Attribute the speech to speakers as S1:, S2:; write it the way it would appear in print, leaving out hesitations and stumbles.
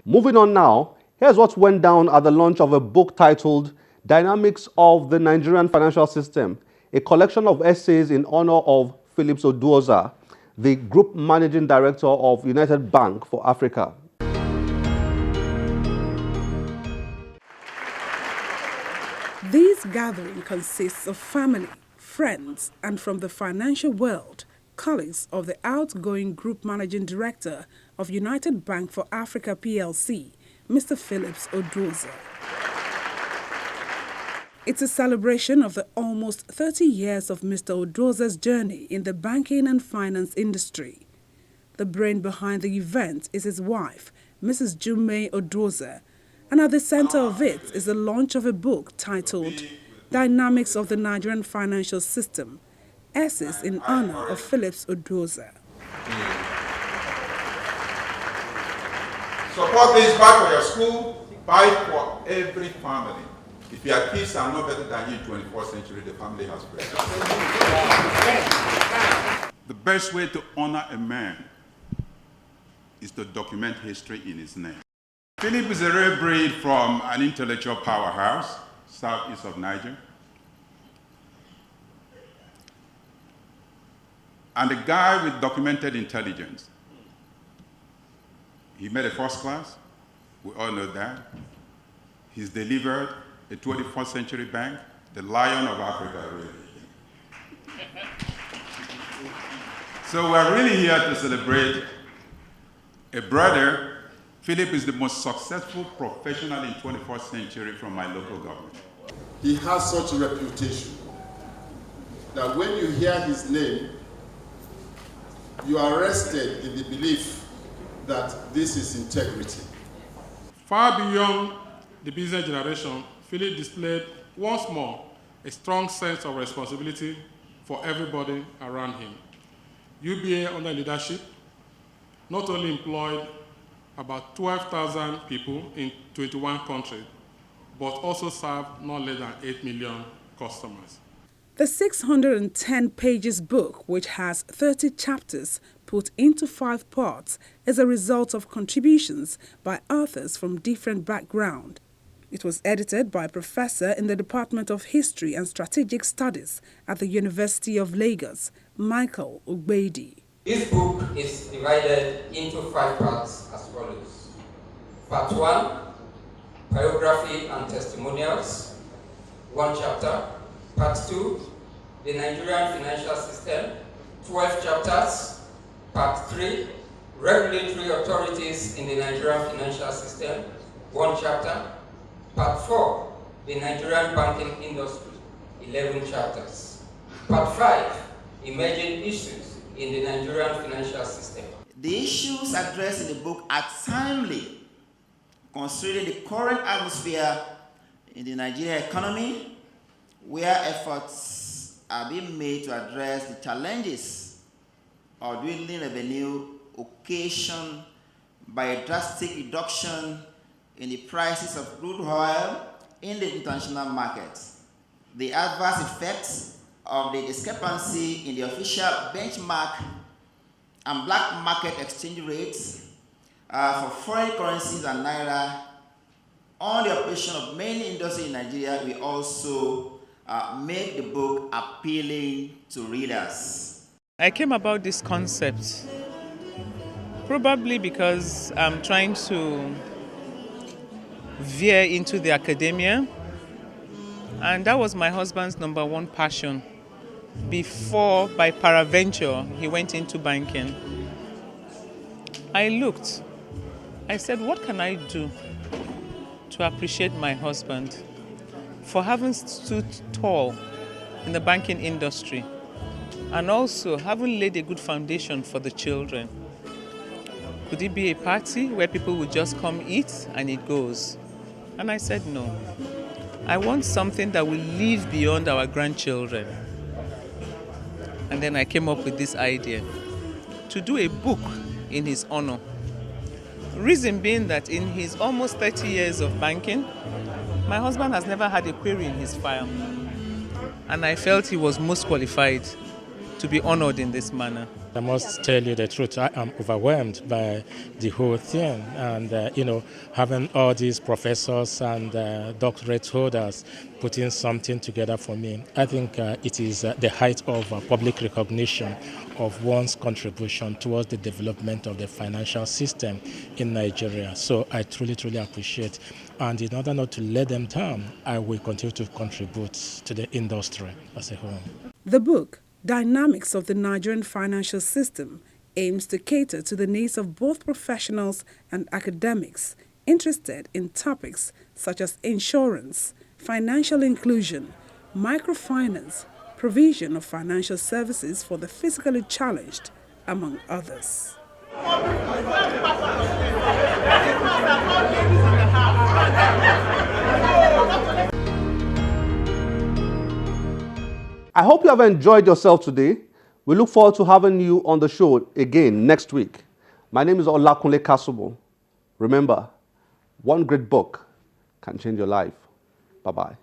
S1: Moving on now, here's what went down at the launch of a book titled Dynamics of the Nigerian Financial System, a collection of essays in honor of Phillips Oduoza, the Group Managing Director of United Bank for Africa.
S2: This gathering consists of family, friends, and from the financial world, colleagues of the outgoing Group Managing Director of United Bank for Africa PLC, Mr. Phillips Oduoza. It's a celebration of the almost 30 years of Mr. Oduoza's journey in the banking and finance industry. The brain behind the event is his wife, Mrs. Jummai Oduoza, and at the center of it is the launch of a book titled Dynamics of the Nigerian Financial System, Essays in honor of Phillips Oduoza.
S3: Support this, buy for your school, buy for every family. If your kids are not better than you in the 21st century, the family has failed. The best way to honor a man is to document history in his name. Philip is a rare breed from an intellectual powerhouse, southeast of Niger. And a guy with documented intelligence. He made a first class, we all know that. He's delivered a 21st century bank, the lion of Africa, really. So we're really here to celebrate a brother. Philip is the most successful professional in 21st century from my local government.
S4: He has such a reputation that when you hear his name, you are rested in the belief that this is integrity.
S5: Far beyond the business generation, Philip displayed once more a strong sense of responsibility for everybody around him. UBA under leadership not only employed about 12,000 people in 21 countries, but also served not less than 8 million customers.
S2: The 610 pages book, which has 30 chapters put into 5 parts, is a result of contributions by authors from different backgrounds. It was edited by a professor in the Department of History and Strategic Studies at the University of Lagos, Michael Ugbedi.
S6: This book is divided into 5 parts as follows. Part 1, biography and testimonials, 1 chapter. Part 2, the Nigerian financial system, 12 chapters. Part 3, regulatory authorities in the Nigerian financial system, 1 chapter. Part 4, the Nigerian banking industry, 11 chapters. Part 5, emerging issues in the Nigerian financial system.
S7: The issues addressed in the book are timely, considering the current atmosphere in the Nigerian economy, where efforts are being made to address the challenges of dwindling revenue occasioned by a drastic reduction in the prices of crude oil in the international markets, the adverse effects of the discrepancy in the official benchmark and black market exchange rates for foreign currencies and naira on the operation of many industries in Nigeria. We also make the book appealing to readers.
S8: I came about this concept probably because I'm trying to veer into the academia, and that was my husband's number 1 passion. Before, by paraventure, he went into banking. I looked. I said, what can I do to appreciate my husband for having stood tall in the banking industry and also having laid a good foundation for the children? Could it be a party where people would just come eat and it goes? And I said, no. I want something that will live beyond our grandchildren. And then I came up with this idea to do a book in his honor. Reason being that in his almost 30 years of banking, my husband has never had a query in his file. And I felt he was most qualified to be honored in this manner.
S9: I must tell you the truth, I am overwhelmed by the whole thing. And, having all these professors and doctorate holders putting something together for me, I think it is the height of public recognition of one's contribution towards the development of the financial system in Nigeria. So I truly, truly appreciate. And in order not to let them down, I will continue to contribute to the industry as a whole.
S2: The book, Dynamics of the Nigerian Financial System, aims to cater to the needs of both professionals and academics interested in topics such as insurance, financial inclusion, microfinance, provision of financial services for the physically challenged, among others.
S1: I hope you have enjoyed yourself today. We look forward to having you on the show again next week. My name is Olakunle Kasubo. Remember, one great book can change your life. Bye-bye.